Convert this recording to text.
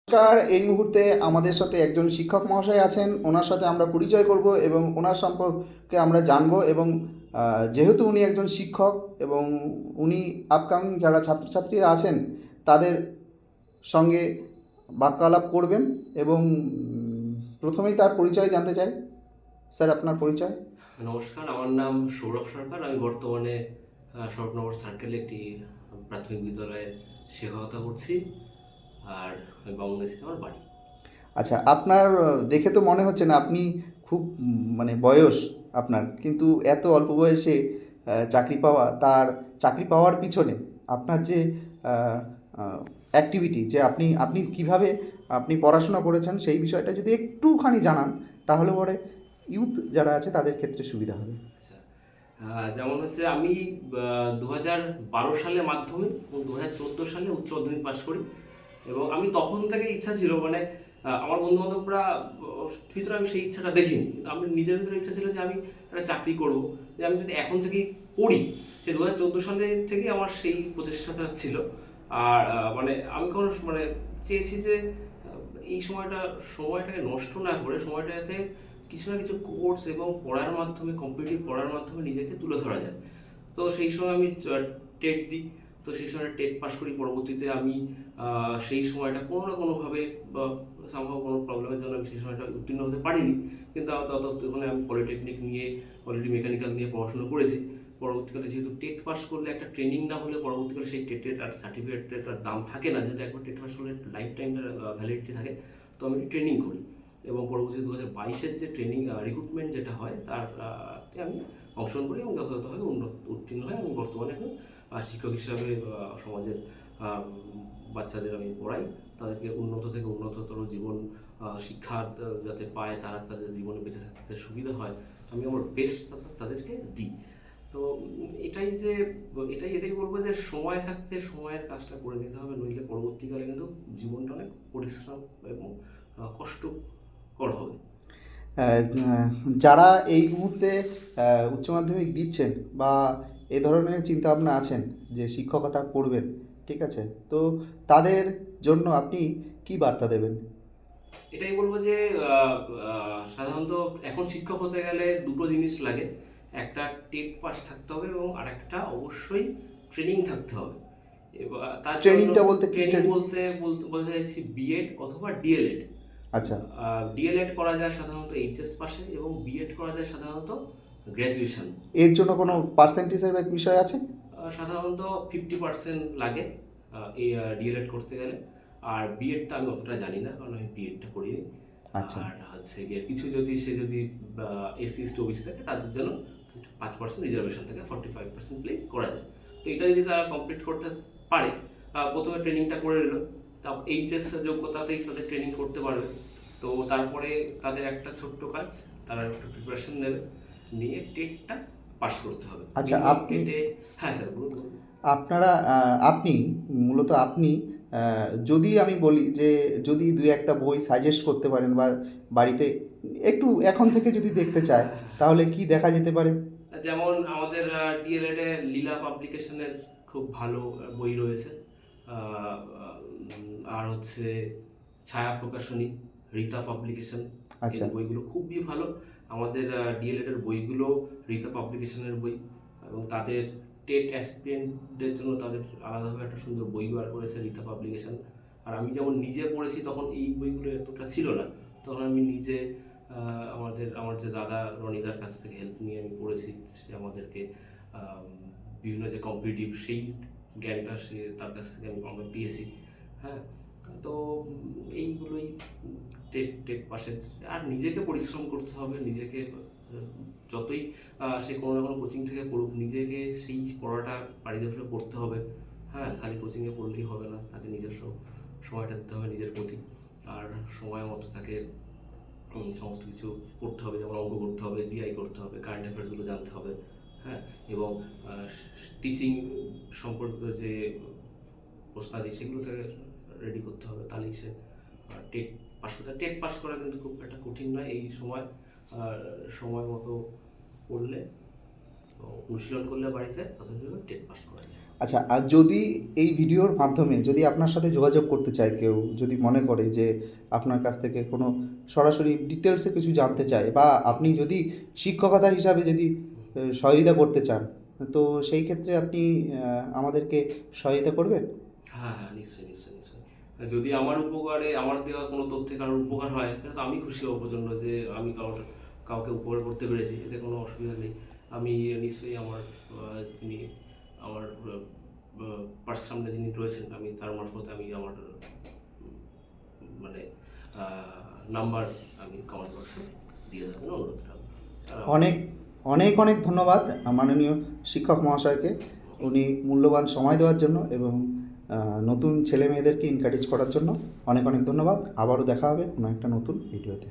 নমস্কার। এই মুহূর্তে আমাদের সাথে একজন শিক্ষক মহাশয় আছেন। ওনার সাথে আমরা পরিচয় করব এবং ওনার সম্পর্কে আমরা জানবো এবং যেহেতু উনি একজন শিক্ষক এবং উনি আপকামিং যারা ছাত্রছাত্রীরা আছেন তাদের সঙ্গে বাক্যালাপ করবেন এবং প্রথমেই তার পরিচয় জানতে চাই। স্যার, আপনার পরিচয়। নমস্কার, আমার নাম সৌরভ সরকার। আমি বর্তমানে শরৎনগর সার্কেলে একটি প্রাথমিক বিদ্যালয়ে শিক্ষকতা করছি। আর গঙ্গাচিতে আমার বাড়ি। আচ্ছা, আপনার দেখে তো মনে হচ্ছে না আপনি খুব মানে বয়স আপনার, কিন্তু এত অল্প বয়সে চাকরি পাওয়া, তার চাকরি পাওয়ার পিছনে আপনার যে অ্যাক্টিভিটি, যে আপনি আপনি কিভাবে আপনি পড়াশোনা করেছেন সেই বিষয়টা যদি একটুখানি জানান, তাহলে পরে ইউথ যারা আছে তাদের ক্ষেত্রে সুবিধা হবে। আচ্ছা, যেমন হচ্ছে আমি 2012 সালে মাধ্যমিক এবং 2014 সালে উচ্চ মাধ্যমিক পাশ করি। এবং আমি তখন থেকে ইচ্ছা ছিল, মানে আমার বন্ধু-বান্ধবরা ভিতরে আমি সেই ইচ্ছাটা দেখিনি। কিন্তু আমি নিজের ভিতরে ইচ্ছা ছিল যে আমি একটা চাকরি করব। যে আমি যদি এখন থেকেই পড়ি, সেই 2014 সালে থেকেই আমার সেই প্রচেষ্টাটা ছিল। আর মানে আমি মানে চেয়েছি যে এই সময়টাকে নষ্ট না করে সময়টা যাতে কিছু না কিছু কোর্স এবং পড়ার মাধ্যমে, কম্পিটিটিভ পড়ার মাধ্যমে নিজেকে তুলে ধরা যায়। তো সেই সময় আমি টেট দিই। তো সেই সময় টেট পাস করি। পরবর্তীতে আমি সেই সময়টা কোনো না কোনোভাবে বা সামহাও কোনো প্রবলেমের জন্য আমি সেই সময়টা উত্তীর্ণ হতে পারিনি। কিন্তু ততক্ষণে আমি পলিটেকনিক নিয়ে, অলরেডি মেকানিক্যাল নিয়ে পড়াশোনা করেছি। পরবর্তীকালে যেহেতু টেট পাস করলে একটা ট্রেনিং না হলে পরবর্তীকালে সেই টেটের আর সার্টিফিকেটের আর দাম থাকে না, যেহেতু একবার টেট পাস করলে লাইফ টাইমটার ভ্যালিডিটি থাকে। তো আমি ট্রেনিং করি এবং পরবর্তীতে 2022-এর যে ট্রেনিং রিক্রুটমেন্ট যেটা হয় তার তে আমি অংশগ্রহণ করি এবং যথাযথভাবে উত্তীর্ণ হই। আমি বর্তমানে এখন শিক্ষক হিসাবে সমাজের বাচ্চাদের আমি পড়াই। তাদেরকে উন্নত থেকে উন্নততর জীবন শিক্ষা যাতে পায়, তারা তাদের জীবনে বেঁচে থাকতে সুবিধা হয়, আমি আমার বেস্ট তাদেরকে দিই। তো এটাই বলবো যে সময় থাকতে সময়ের কাজটা করে নিতে হবে, নইলে পরবর্তীকালে কিন্তু জীবনটা অনেক পরিশ্রম এবং কষ্টকর হবে। যারা এই মুহূর্তে উচ্চ মাধ্যমিক দিচ্ছেন বা এ ধরনের চিন্তাভাবনা আছেন যে শিক্ষকতা করবেন, ঠিক আছে, তো তাদের জন্য আপনি কি বার্তা দেবেন? এটাই বলবো যে সাধারণত এখন শিক্ষক হতে গেলে দুটো জিনিস লাগে। একটা টেট পাস থাকতে হবে এবং আরেকটা অবশ্যই ট্রেনিং থাকতে হবে। তার জন্য ট্রেনিংটা বলতে কি ট্রেনিং ট্রেনিং? বলতে চাইছি বিএড অথবা ডিএলএড। আচ্ছা। ডিএলএড করা যায় সাধারণত এইচএস পাশে এবং বিএড করা যায় সাধারণত গ্র্যাজুয়েশন। এর জন্য কোনো পার্সেন্টেজের বিষয় আছে? সাধারণত 50% লাগে এই ডিএলএড করতে গেলে। আর বিএডটা আমি অতটা জানি না, কারণ আমি বিএডটা করিনি। আচ্ছা। আর হচ্ছে গিয়ে কিছু যদি এসসি এসটি ওবিসি থাকে তাদের জন্য 5% রিজার্ভেশন থেকে 45% প্লে করা যায়। তো এটা যদি তারা কমপ্লিট করতে পারে, প্রথমে ট্রেনিংটা করে নিল, তারপর এইচএস যোগ্যতাতেই তাদের ট্রেনিং করতে পারবে। তো তারপরে তাদের একটা ছোট্ট কাজ, তারা একটু প্রিপারেশন নেবে, নিয়ে টেটটা পাস করতে হবে আচ্ছা, মিনিমাম আপনি টেটে। হ্যাঁ স্যার, বলুন বলুন। আপনারা আপনি মূলত আপনি যদি আমি বলি যে যদি দুই একটা বই সাজেস্ট করতে পারেন বা বাড়িতে একটু এখন থেকে যদি দেখতে চায়, হ্যাঁ, হ্যাঁ। তাহলে কি দেখা যেতে পারে? যেমন আমাদের ডিএলএড এ লীলা পাবলিকেশনের খুব ভালো বই রয়েছে। আর হচ্ছে ছায়া প্রকাশনী, রীতা পাবলিকেশন, আচ্ছা। এদের বইগুলো খুবই ভালো। আমাদের ডিএলএড এর বইগুলো রীতা পাবলিকেশনের বই এবং তাদের টেট অ্যাসপিরেন্টদের জন্য তাদের আলাদাভাবে একটা সুন্দর বই বার করেছে রীতা পাবলিকেশন। আর আমি যেমন নিজে পড়েছি তখন এই বইগুলো এতটা ছিল না। তখন আমি নিজে আমার যে দাদা রনিদার কাছ থেকে হেল্প নিয়ে আমি পড়েছি। সে আমাদেরকে আম বিভিন্ন যে কম্পিটিটিভ সেই জ্ঞানটা তার কাছ থেকে আমরা পেয়েছি। হ্যাঁ? তো এইগুলোই টেট টেট পাসের। আর নিজেকে পরিশ্রম করতে হবে। নিজেকে যতই সে কোনো না কোনো কোচিং থেকে পড়ুক, নিজেকে সেই পড়াটা বাড়িতে বসে পড়তে হবে। হ্যাঁ? খালি কোচিংয়ে পড়লেই হবে না। তাকে নিজস্ব সময়টা দিতে হবে নিজের প্রতি। আর সময় মতো তাকে সমস্ত কিছু করতে হবে, যেমন অঙ্ক করতে হবে, জিআই করতে হবে, কারেন্ট অ্যাফেয়ার্সগুলো জানতে হবে। হ্যাঁ? এবং টিচিং সম্পর্কিত যে প্রশ্নাদি সেগুলো তাকে রেডি করতে হবে, তাহলেই সে টেট পাস করতে। টেট পাস করা কিন্তু খুব একটা কঠিন নয় এই সময়। আর সময় মতো পড়লে, অনুশীলন করলে বাড়িতে, তথাপি টেট পাস করা যায়। আচ্ছা, আর যদি এই ভিডিওর মাধ্যমে যদি আপনার সাথে যোগাযোগ করতে চায় কেউ, যদি মনে করে যে আপনার কাছ থেকে কোনো সরাসরি ডিটেলসে কিছু জানতে চায়, বা আপনি যদি শিক্ষকতা হিসাবে যদি সহযোগিতা করতে চান, তো সেই ক্ষেত্রে আপনি আমাদেরকে সহায়তা করবেন? হ্যাঁ, হ্যাঁ, নিশ্চয়ই, নিশ্চয়ই, নিশ্চয়ই। যদি আমার উপকারে, আমার দেওয়া কোনো তথ্যে কারোর উপকার হয়, তাহলে তো আমি খুশি হব প্রচণ্ড যে আমি কাউকে উপকার করতে পেরেছি। এতে কোনো অসুবিধা নেই। আমি নিশ্চয়ই আমার যিনি আমার পার্সোনাল যিনি রয়েছেন, আমি তার মারফত আমি আমার মানে নাম্বার আমি কমেন্ট বক্সে দিয়ে দেবেন অনুরোধ রাখবো। অনেক অনেক অনেক ধন্যবাদ মাননীয় শিক্ষক মহাশয়কে, উনি মূল্যবান সময় দেওয়ার জন্য এবং নতুন ছেলে মেয়েদেরকে এনকারেজ করার জন্য অনেক অনেক ধন্যবাদ। আবারও দেখা হবে কোনো একটা নতুন ভিডিওতে।